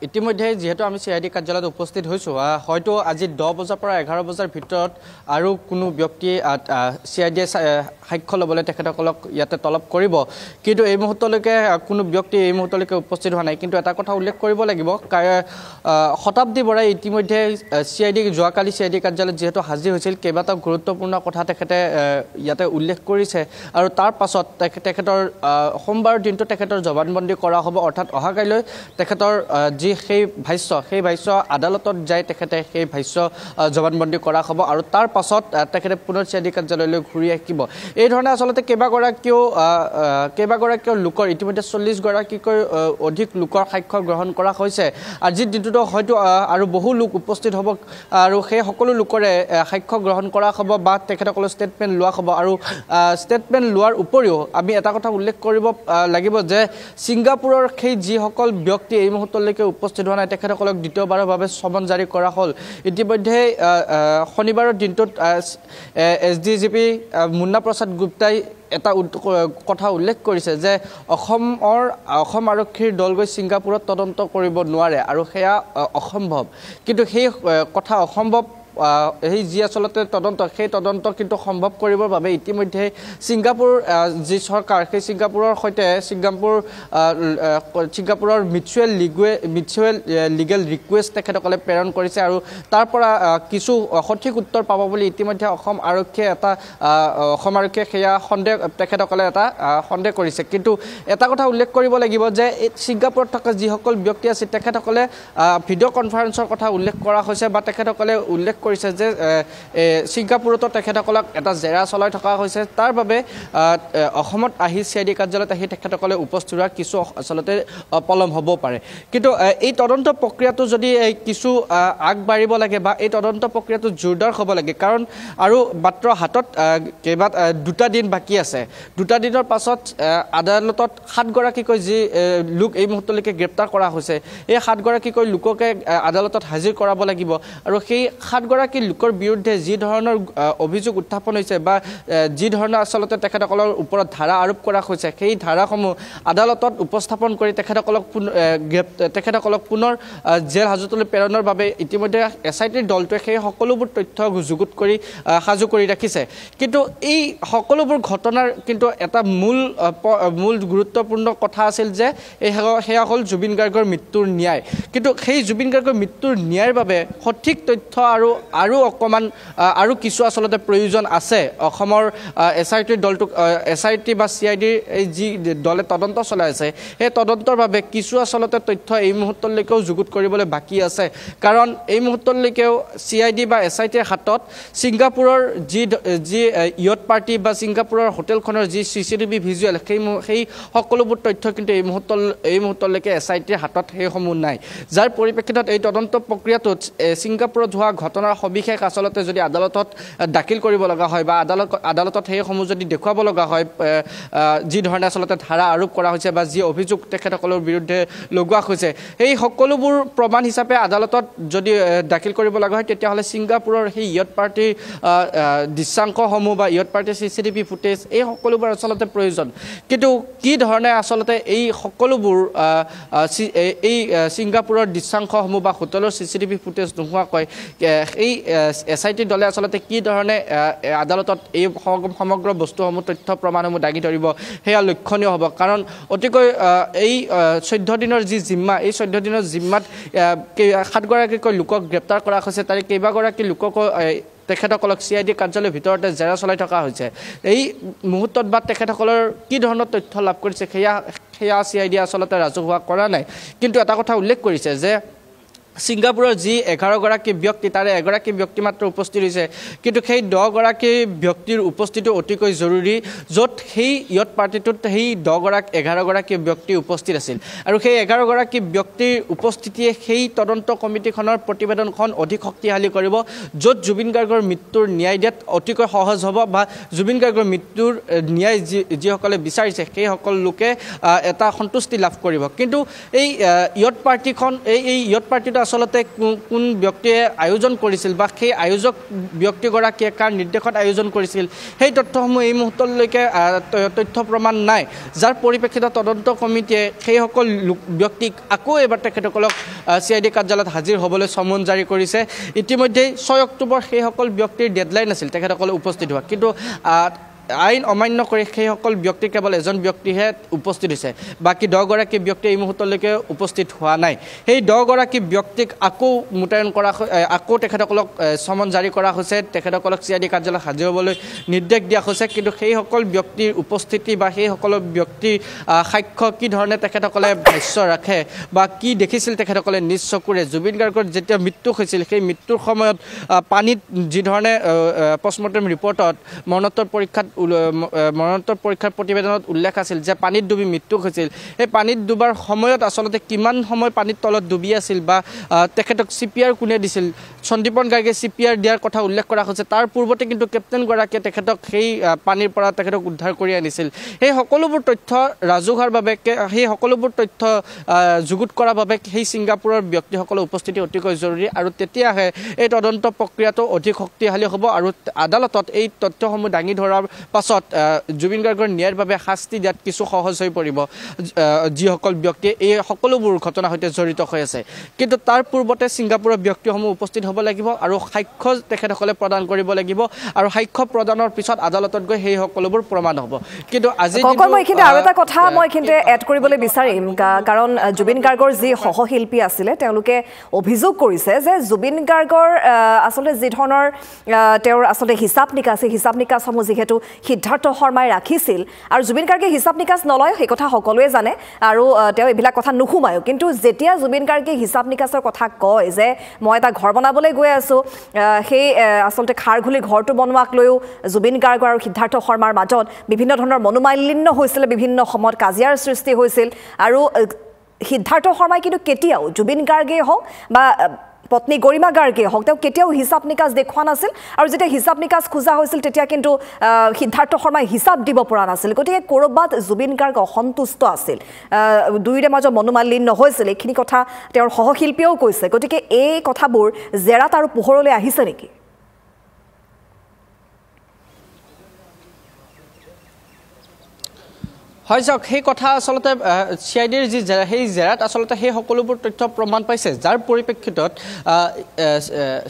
ইতিমধ্যে যেহেতু আমি CID কাৰ্যালয়ত উপস্থিত হৈছোঁ হয়তো আজি 10 বজাৰ পৰা 11 বজাৰ ভিতৰত আৰু কোনো ব্যক্তি CID সাক্ষ্য ল'বলৈ তেখেতসকলক ইয়াতে তলব কৰিব কিন্তু এই মুহূৰ্তলৈকে কোনো ব্যক্তি এই মুহূৰ্তলৈকে উপস্থিত হোৱা নাই কিন্তু এটা কথা উল্লেখ কৰিব লাগিব শতাব্দী বৰাই ইতিমধ্যে যোৱাকালি CID কাৰ্যালয়ত যেহেতু হাজিৰ হৈছিল কেইবাটাও গুৰুত্বপূৰ্ণ কথা তেখেতে ইয়াতে উল্লেখ কৰিছে আৰু তাৰ পাছত তেখেতৰ সোমবাৰ দিনটো তেখেতৰ জবানবন্দী কৰা হ'ব অৰ্থাৎ অহাকাইলৈ তেখেতৰ যি সেই ভাষ্য আদালতত যায় তেখেতে সেই ভাষ্য জবানবন্দী কৰা হ'ব আৰু তাৰ পাছত তেখেতে পুনৰ CID কাৰ্যালয়লৈ ঘূৰি আহিব এই ধৰণে আচলতে কেইবাগৰাকীও লোকৰ ইতিমধ্যে 40 গৰাকীকৈ অধিক লোকৰ সাক্ষ্য গ্ৰহণ কৰা হৈছে আজিৰ দিনটোতো হয়তো আৰু বহু লোক উপস্থিত হ'ব আৰু সেই সকলো লোকৰে সাক্ষ্য গ্ৰহণ কৰা হ'ব বা তেখেতসকলৰ ষ্টেটমেণ্ট লোৱা হ'ব আৰু ষ্টেটমেণ্ট লোৱাৰ উপৰিও আমি এটা কথা উল্লেখ কৰিব লাগিব যে ছিংগাপুৰৰ সেই যিসকল ব্যক্তি এই মুহূৰ্তলৈকে উপস্থিত হোৱা নাই তেখেতসকলক দ্বিতীয়বাৰৰ বাবে সমন জাৰি কৰা হ'ল ইতিমধ্যে শনিবাৰৰ দিনটোত SDGP মুন্না প্ৰসাদ গুপ্তাই এটা কথা উল্লেখ কৰিছে যে অসম আৰক্ষীৰ দল গৈ ছিংগাপুৰত তদন্ত কৰিব নোৱাৰে আৰু সেয়া অসম্ভৱ কিন্তু সেই কথা অসম্ভৱ এই যি আচলতে সেই তদন্ত কিন্তু সম্ভৱ কৰিবৰ বাবে ইতিমধ্যে ছিংগাপুৰ যি চৰকাৰ সেই ছিংগাপুৰৰ সৈতে ছিংগাপুৰৰ মিউচুৱেল লিগেল ৰিকুৱেষ্ট তেখেতসকলে প্ৰেৰণ কৰিছে আৰু তাৰ পৰা কিছু সঠিক উত্তৰ পাব বুলি ইতিমধ্যে অসম আৰক্ষীয়ে সেয়া তেখেতসকলে এটা সন্দেহ কৰিছে কিন্তু এটা কথা উল্লেখ কৰিব লাগিব যে ছিংগাপুৰত থকা যিসকল ব্যক্তি আছে তেখেতসকলে ভিডিঅ' কনফাৰেন্সৰ কথা উল্লেখ কৰা হৈছে বা তেখেতসকলে উল্লেখ কৰিছে যে ছিংগাপুৰতো তেখেতসকলক এটা জেৰা চলাই থকা হৈছে তাৰ বাবে অসমত আহি CID কাৰ্যালয়ত আহি তেখেতসকলে উপস্থিত হোৱা কিছু আচলতে পলম হ'ব পাৰে কিন্তু এই তদন্ত প্ৰক্ৰিয়াটো যদি কিছু আগবাঢ়িব লাগে বা এই তদন্ত প্ৰক্ৰিয়াটো জোৰদাৰ হ'ব লাগে কাৰণ আৰু মাত্ৰ হাতত দুটা দিন বাকী আছে দুটা দিনৰ পাছত আদালতত 7 গৰাকীকৈ যি লোক এই মুহূৰ্তলৈকে গ্ৰেপ্তাৰ কৰা হৈছে এই 7 গৰাকীকৈ লোককে আদালতত হাজিৰ কৰাব লাগিব আৰু সেই 7 গৰাকী লোকৰ বিৰুদ্ধে যি ধৰণৰ অভিযোগ উত্থাপন হৈছে বা যি ধৰণৰ আচলতে তেখেতসকলৰ ওপৰত ধাৰা আৰোপ কৰা হৈছে সেই ধাৰাসমূহ আদালতত উপস্থাপন কৰি তেখেতসকলক পুনৰ জেল হাজতলৈ প্ৰেৰণৰ বাবে ইতিমধ্যে SITৰ দলটোৱে সেই সকলোবোৰ তথ্য যুগুত কৰি সাজু কৰি ৰাখিছে কিন্তু এই সকলোবোৰ ঘটনাৰ কিন্তু এটা মূল গুৰুত্বপূৰ্ণ কথা আছিল যে সেয়া হ'ল জুবিন গাৰ্গৰ মৃত্যুৰ ন্যায় কিন্তু সেই জুবিন গাৰ্গৰ মৃত্যুৰ ন্যায়ৰ বাবে সঠিক তথ্য আৰু অকমান আৰু কিছু আচলতে প্ৰয়োজন আছে অসমৰ SITৰ দলটোক SIT বা CID যি দলে তদন্ত চলাই আছে সেই তদন্তৰ বাবে কিছু আচলতে তথ্য এই মুহূৰ্তলৈকেও যুগুত কৰিবলৈ বাকী আছে কাৰণ এই মুহূৰ্তলৈকেও CID বা SITৰ হাতত ছিংগাপুৰৰ যি ইয়ট পাৰ্টি বা ছিংগাপুৰৰ হোটেলখনৰ যি CCTV ভিজুৱেল সেই সকলোবোৰ তথ্য কিন্তু এই মুহূৰ্তলৈকে SITৰ হাতত সেইসমূহ নাই যাৰ পৰিপ্ৰেক্ষিতত এই তদন্ত প্ৰক্ৰিয়াটোত ছিংগাপুৰত হোৱা ঘটনাৰ সবিশেষ আচলতে যদি আদালতত দাখিল কৰিব লগা হয় বা আদালতত সেইসমূহ যদি দেখুৱাব লগা হয় যি ধৰণে আচলতে ধাৰা আৰোপ কৰা হৈছে বা যি অভিযোগ তেখেতসকলৰ বিৰুদ্ধে লগোৱা হৈছে সেই সকলোবোৰ প্ৰমাণ হিচাপে আদালতত যদি দাখিল কৰিব লগা হয় তেতিয়াহ'লে ছিংগাপুৰৰ সেই ইয়ট পাৰ্টিৰ দৃশ্যাংশসমূহ বা ইয়ট পাৰ্টিৰ CCTV ফুটেজ এই সকলোবোৰ আচলতে প্ৰয়োজন কিন্তু কি ধৰণে আচলতে এই সকলোবোৰ এই ছিংগাপুৰৰ দৃশ্যাংশসমূহ বা হোটেলৰ CCTV ফুটেজ নোহোৱাকৈ এই SIT দলে আচলতে কি ধৰণে আদালতত এই সমগ্ৰ বস্তুসমূহ তথ্য প্ৰমাণসমূহ দাঙি ধৰিব সেয়া লক্ষণীয় হ'ব কাৰণ অতিকৈ এই 14 দিনৰ যি জিম্মা এই 14 দিনৰ জিম্মাত 7 গৰাকীকৈ লোকক গ্ৰেপ্তাৰ কৰা হৈছে তাৰে কেইবাগৰাকী লোকক তেখেতসকলক CID কাৰ্যালয়ৰ ভিতৰতে জেৰা চলাই থকা হৈছে এই মুহূৰ্তত বা তেখেতসকলৰ কি ধৰণৰ তথ্য লাভ কৰিছে সেয়া CID আচলতে ৰাজহুৱা কৰা নাই কিন্তু এটা কথা উল্লেখ কৰিছে যে ছিংগাপুৰৰ যি 11 গৰাকী ব্যক্তি তাৰে এগৰাকী ব্যক্তি মাত্ৰ উপস্থিত হৈছে কিন্তু সেই 10 গৰাকী ব্যক্তিৰ উপস্থিতি অতিকৈ জৰুৰী য'ত সেই ইয়ট পাৰ্টিটোত সেই 11 গৰাকী ব্যক্তি উপস্থিত আছিল আৰু সেই 11 গৰাকী ব্যক্তিৰ উপস্থিতিয়ে সেই তদন্ত কমিটিখনৰ প্ৰতিবেদনখন অধিক শক্তিশালী কৰিব য'ত জুবিন গাৰ্গৰ মৃত্যুৰ ন্যায় দিয়াত অতিকৈ সহজ হ'ব বা জুবিন গাৰ্গৰ মৃত্যুৰ ন্যায় যিসকলে বিচাৰিছে সেই সকল লোকে এটা সন্তুষ্টি লাভ কৰিব কিন্তু এই ইয়ট পাৰ্টিখন এই ইয়ট পাৰ্টিটো আচলতে কোন ব্যক্তিয়ে আয়োজন কৰিছিল বা সেই আয়োজক ব্যক্তিগৰাকীয়ে কাৰ নিৰ্দেশত আয়োজন কৰিছিল সেই তথ্যসমূহ এই মুহূৰ্তলৈকে তথ্য প্ৰমাণ নাই যাৰ পৰিপ্ৰেক্ষিতত তদন্ত কমিটিয়ে সেইসকল ব্যক্তিক আকৌ এবাৰ তেখেতসকলক CID কাৰ্যালয়ত হাজিৰ হ'বলৈ সমন জাৰি কৰিছে ইতিমধ্যে 6 অক্টোবৰ সেইসকল ব্যক্তিৰ ডেডলাইন আছিল তেখেতসকল উপস্থিত হোৱা কিন্তু আইন অমান্য কৰি সেইসকল ব্যক্তি কেৱল এজন ব্যক্তিহে উপস্থিত হৈছে বাকি 10 গৰাকী ব্যক্তি এই মুহূৰ্তলৈকে উপস্থিত হোৱা নাই সেই 10 গৰাকী ব্যক্তিক আকৌ মুতায়ন কৰা আকৌ তেখেতসকলক সমন জাৰি কৰা হৈছে তেখেতসকলক CID কাৰ্যালয়ত হাজিৰ হ'বলৈ নিৰ্দেশ দিয়া হৈছে কিন্তু সেইসকল ব্যক্তিৰ উপস্থিতি বা সেইসকল ব্যক্তিৰ সাক্ষ্য কি ধৰণে তেখেতসকলে ভাষ্য ৰাখে বা কি দেখিছিল তেখেতসকলে নিজ চকুৰে জুবিন গাৰ্গৰ যেতিয়া মৃত্যু হৈছিল সেই মৃত্যুৰ সময়ত পানীত যি ধৰণে পষ্টমৰ্টেম ৰিপৰ্টত মৰণোত্তৰ পৰীক্ষাৰ প্ৰতিবেদনত উল্লেখ আছিল যে পানীত ডুবি মৃত্যু হৈছিল এই পানীত ডুবাৰ সময়ত আচলতে কিমান সময় পানীত তলত ডুবি আছিল বা তেখেতক CPR কোনে দিছিল সন্দীপন গাৰ্গে CPR দিয়াৰ কথা উল্লেখ কৰা হৈছে তাৰ পূৰ্বতে কিন্তু কেপ্টেইন গৰাকীয়ে তেখেতক সেই পানীৰ পৰা তেখেতক উদ্ধাৰ কৰি আনিছিল এই সকলোবোৰ তথ্য ৰাজহুৱাৰ বাবে সেই সকলোবোৰ তথ্য যুগুত কৰাৰ বাবে সেই ছিংগাপুৰৰ ব্যক্তিসকলৰ উপস্থিতি অতিকৈ জৰুৰী আৰু তেতিয়াহে এই তদন্ত প্ৰক্ৰিয়াটো অধিক শক্তিশালী হ'ব আৰু আদালতত এই তথ্যসমূহ দাঙি ধৰাৰ পাছত জুবিন গাৰ্গৰ ন্যায়ৰ বাবে শাস্তি দিয়াত কিছু সহজ হৈ পৰিব যিসকল ব্যক্তিয়ে এই সকলোবোৰ ঘটনাৰ সৈতে জড়িত হৈ আছে কিন্তু তাৰ পূৰ্বতে ছিংগাপুৰৰ ব্যক্তিসমূহ উপস্থিত হ'ব লাগিব আৰু সাক্ষ্য তেখেতসকলে প্ৰদান কৰিব লাগিব আৰু সাক্ষ্য প্ৰদানৰ পিছত আদালতত গৈ সেই সকলোবোৰ প্ৰমাণ হ'ব কিন্তু আজি মই কিন্তু আৰু এটা কথা মই কিন্তু এড কৰিবলৈ বিচাৰিম কাৰণ জুবিন গাৰ্গৰ যি সহশিল্পী আছিলে তেওঁলোকে অভিযোগ কৰিছে যে জুবিন গাৰ্গৰ আচলতে যি ধৰণৰ তেওঁৰ আচলতে হিচাপ নিকাছসমূহ যিহেতু সিদ্ধাৰ্থ শৰ্মাই ৰাখিছিল আৰু জুবিন গাৰ্গে হিচাপ নিকাছ নলয় সেই কথা সকলোৱে জানে আৰু তেওঁ এইবিলাক কথা নুখুমায়ো কিন্তু যেতিয়া জুবিন গাৰ্গে হিচাপ নিকাছৰ কথা কয় যে মই এটা ঘৰ বনাবলৈ গৈ আছোঁ সেই আচলতে খাৰঘুলি ঘৰটো বনোৱাক লৈও জুবিন গাৰ্গ আৰু সিদ্ধাৰ্থ শৰ্মাৰ মাজত বিভিন্ন ধৰণৰ মনোমালিন্য হৈছিল বিভিন্ন সময়ত কাজিয়াৰ সৃষ্টি হৈছিল আৰু সিদ্ধাৰ্থ শৰ্মাই কিন্তু কেতিয়াও জুবিন গাৰ্গে হওক বা পত্নী গৰিমা গাৰ্গে হওক তেওঁ কেতিয়াও হিচাপ নিকাছ দেখুওৱা নাছিল আৰু যেতিয়া হিচাপ নিকাছ খোজা হৈছিল তেতিয়া কিন্তু সিদ্ধাৰ্থ শৰ্মাই হিচাপ দিব পৰা নাছিল গতিকে ক'ৰবাত জুবিন গাৰ্গ অসন্তুষ্ট আছিল দুয়োৰে মাজত মনোমালিন্য হৈছিল এইখিনি কথা তেওঁৰ সহশিল্পীয়েও কৈছে গতিকে এই কথাবোৰ জেৰাত আৰু পোহৰলৈ আহিছে নেকি হয় যাওক সেই কথা আচলতে CIDৰ যি সেই জেৰাত আচলতে সেই সকলোবোৰ তথ্য প্ৰমাণ পাইছে যাৰ পৰিপ্ৰেক্ষিতত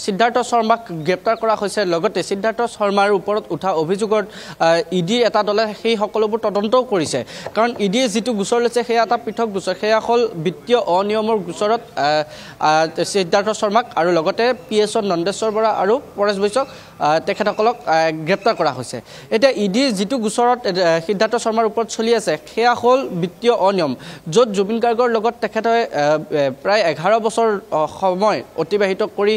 সিদ্ধাৰ্থ শৰ্মাক গ্ৰেপ্তাৰ কৰা হৈছে লগতে সিদ্ধাৰ্থ শৰ্মাৰ ওপৰত উঠা অভিযোগত ED এটা দলে সেই সকলোবোৰ তদন্তও কৰিছে কাৰণ EDয়ে যিটো গোচৰ লৈছে সেয়া এটা পৃথক গোচৰ সেয়া হ'ল বিত্তীয় অনিয়মৰ গোচৰত সিদ্ধাৰ্থ শৰ্মাক আৰু লগতে PS নন্দেশ্বৰ বৰা আৰু পৰেশ বৈশ্যক তেখেতসকলক গ্ৰেপ্তাৰ কৰা হৈছে এতিয়া ED যিটো গোচৰত সিদ্ধাৰ্থ শৰ্মাৰ ওপৰত চলি আছে সেয়া হ'ল বিত্তীয় অনিয়ম য'ত জুবিন গাৰ্গৰ লগত তেখেতে প্ৰায় 11 বছৰ সময় অতিবাহিত কৰি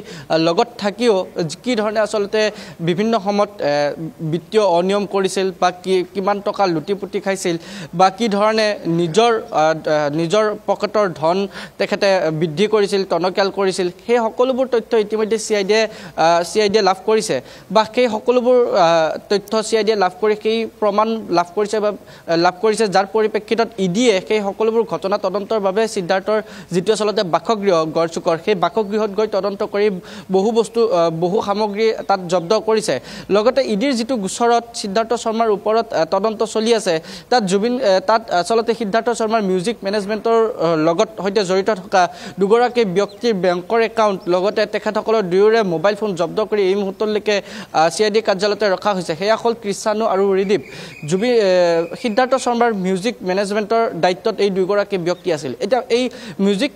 লগত থাকিও কি ধৰণে আচলতে বিভিন্ন সময়ত বিত্তীয় অনিয়ম কৰিছিল বা কিমান টকা লুটিপুটি খাইছিল বা কি ধৰণে নিজৰ পকেটৰ ধন তেখেতে বৃদ্ধি কৰিছিল টনকিয়াল কৰিছিল সেই সকলোবোৰ তথ্য ইতিমধ্যে CIDয়ে লাভ কৰিছে বা সেই সকলোবোৰ তথ্য CIDয়ে লাভ কৰি সেই প্ৰমাণ লাভ কৰিছে যাৰ পৰিপ্ৰেক্ষিতত EDয়ে সেই সকলোবোৰ ঘটনা তদন্তৰ বাবে সিদ্ধাৰ্থৰ যিটো আচলতে বাসগৃহ গড়চুকৰ সেই বাসগৃহত গৈ তদন্ত কৰি বহু সামগ্ৰী তাত জব্দ কৰিছে লগতে EDৰ যিটো গোচৰত সিদ্ধাৰ্থ শৰ্মাৰ ওপৰত তদন্ত চলি আছে তাত আচলতে সিদ্ধাৰ্থ শৰ্মাৰ মিউজিক মেনেজমেণ্টৰ লগত সৈতে জড়িত থকা দুগৰাকী ব্যক্তিৰ বেংকৰ একাউণ্ট লগতে তেখেতসকলৰ দুয়োৰে মোবাইল ফোন জব্দ কৰি এই মুহূৰ্তলৈকে CID কাৰ্যালয়তে ৰখা হৈছে সেয়া হ'ল কৃষ্ণানু আৰু ৰিদীপ সিদ্ধাৰ্থ শৰ্মাৰ মিউজিক মেনেজমেণ্টৰ দায়িত্বত এই দুগৰাকী ব্যক্তি আছিল এতিয়া এই মিউজিক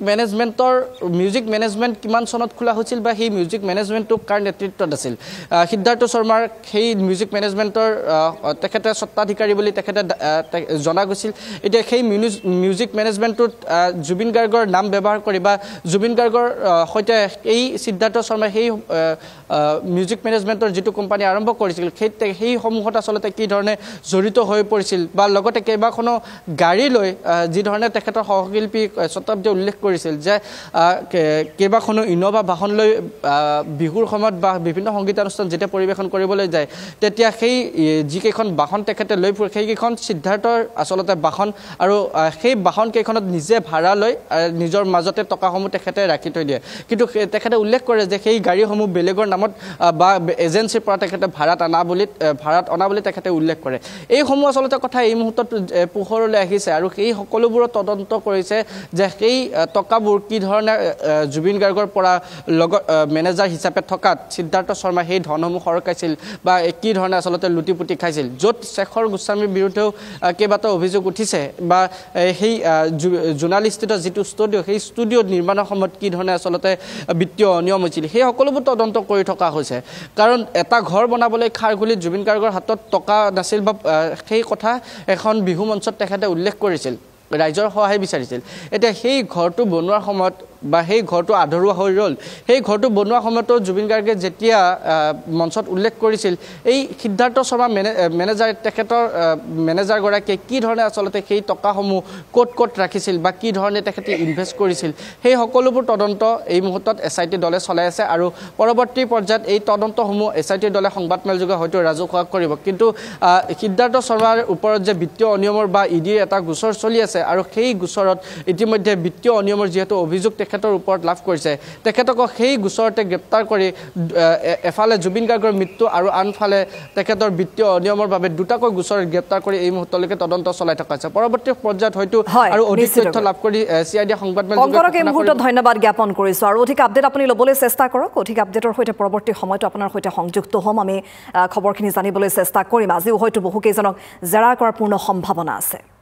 মেনেজমেণ্ট কিমান চনত খোলা হৈছিল বা সেই মিউজিক মেনেজমেণ্টটো কাৰ নেতৃত্বত আছিল সিদ্ধাৰ্থ শৰ্মাৰ সেই মিউজিক মেনেজমেণ্টৰ তেখেতে স্বত্বাধিকাৰী বুলি তেখেতে জনা গৈছিল এতিয়া সেই মিউজিক মেনেজমেণ্টটোত জুবিন গাৰ্গৰ নাম ব্যৱহাৰ কৰি বা জুবিন গাৰ্গৰ সৈতে এই সিদ্ধাৰ্থ শৰ্মাই সেই মিউজিক মেনেজমেণ্ট ৰিক্ৰুটমেণ্টৰ যিটো কোম্পানী আৰম্ভ কৰিছিল সেইসমূহত আচলতে কি ধৰণে জড়িত হৈ পৰিছিল বা লগতে কেইবাখনো গাড়ী লৈ যি ধৰণে তেখেতৰ সহশিল্পী শতাব্দীয়ে উল্লেখ কৰিছিল যে কেইবাখনো ইন'ভা বাহন লৈ বিহুৰ সময়ত বা বিভিন্ন সংগীতানুষ্ঠান যেতিয়া পৰিৱেশন কৰিবলৈ যায় তেতিয়া সেই যিকেইখন বাহন তেখেতে লৈ ফুৰে সেইকেইখন সিদ্ধাৰ্থৰ আচলতে বাহন আৰু সেই বাহন কেইখনত নিজে ভাড়া লৈ নিজৰ মাজতে টকাসমূহ তেখেতে ৰাখি থৈ দিয়ে কিন্তু তেখেতে উল্লেখ কৰে যে সেই গাড়ীসমূহ বেলেগৰ নামত বা এজেঞ্চিৰ পৰা তেখেতে ভাড়াত অনা বুলি তেখেতে উল্লেখ কৰে এইসমূহ আচলতে কথা এই মুহূৰ্তত পোহৰলৈ আহিছে আৰু সেই সকলোবোৰৰ তদন্ত কৰিছে যে সেই টকাবোৰ কি ধৰণে জুবিন গাৰ্গৰ পৰা লগত মেনেজাৰ হিচাপে থকাত সিদ্ধাৰ্থ শৰ্মা সেই ধনসমূহ সৰকাইছিল বা কি ধৰণে আচলতে লুটিপুটি খাইছিল য'ত শেখৰ গোস্বামীৰ বিৰুদ্ধেও কেইবাটাও অভিযোগ উঠিছে বা সেই জোনালিষ্টিত যিটো ষ্টুডিঅ' সেই ষ্টুডিঅ' নিৰ্মাণৰ সময়ত কি ধৰণে আচলতে বিত্তীয় অনিয়ম হৈছিল সেই সকলোবোৰ তদন্ত কৰি থকা হৈছে কাৰণ এটা ঘৰ বনাবলৈ খাৰঘুলিত জুবিন গাৰ্গৰ হাতত টকা নাছিল বা সেই কথা এখন বিহু মঞ্চত তেখেতে উল্লেখ কৰিছিল ৰাইজৰ সহায় বিচাৰিছিল এতিয়া সেই ঘৰটো বনোৱাৰ সময়ত বা সেই ঘৰটো আধৰুৱা হৈ ৰ'ল সেই ঘৰটো বনোৱাৰ সময়তো জুবিন গাৰ্গে যেতিয়া মঞ্চত উল্লেখ কৰিছিল এই সিদ্ধাৰ্থ শৰ্মা মেনেজাৰ তেখেতৰ মেনেজাৰগৰাকীয়ে কি ধৰণে আচলতে সেই টকাসমূহ ক'ত ৰাখিছিল বা কি ধৰণে তেখেতে ইনভেষ্ট কৰিছিল সেই সকলোবোৰ তদন্ত এই মুহূৰ্তত SIT দলে চলাই আছে আৰু পৰৱৰ্তী পৰ্যায়ত এই তদন্তসমূহ SIT দলে সংবাদমেলযোগে হয়তো ৰাজহুৱা কৰিব কিন্তু সিদ্ধাৰ্থ শৰ্মাৰ ওপৰত যে বিত্তীয় অনিয়মৰ বা ইডিৰ এটা গোচৰ চলি আছে আৰু সেই গোচৰত ইতিমধ্যে বিত্তীয় অনিয়মৰ যিহেতু অভিযোগ তেখেতৰ ওপৰত লাভ কৰিছে তেখেতক সেই গোচৰতে গ্ৰেপ্তাৰ কৰি এফালে জুবিন গাৰ্গৰ মৃত্যু আৰু আনফালে তেখেতৰ বিত্তীয় অনিয়মৰ বাবে দুটাকৈ গোচৰ গ্ৰেপ্তাৰ কৰি এই মুহূৰ্তলৈকে তদন্ত চলাই থকা হৈছে পৰৱৰ্তী পৰ্যায়ত হয়তো আৰু অধিক তথ্য লাভ কৰি CID সংবাদমেল এই মুহূৰ্তত ধন্যবাদ জ্ঞাপন কৰিছো আৰু অধিক আপডেট আপুনি ল'বলৈ চেষ্টা কৰক অধিক আপডেটৰ সৈতে পৰৱৰ্তী সময়তো আপোনাৰ সৈতে সংযুক্ত হ'ম আমি খবৰখিনি জানিবলৈ চেষ্টা কৰিম আজিও হয়তো বহুকেইজনক জেৰা কৰাৰ পূৰ্ণ সম্ভাৱনা আছে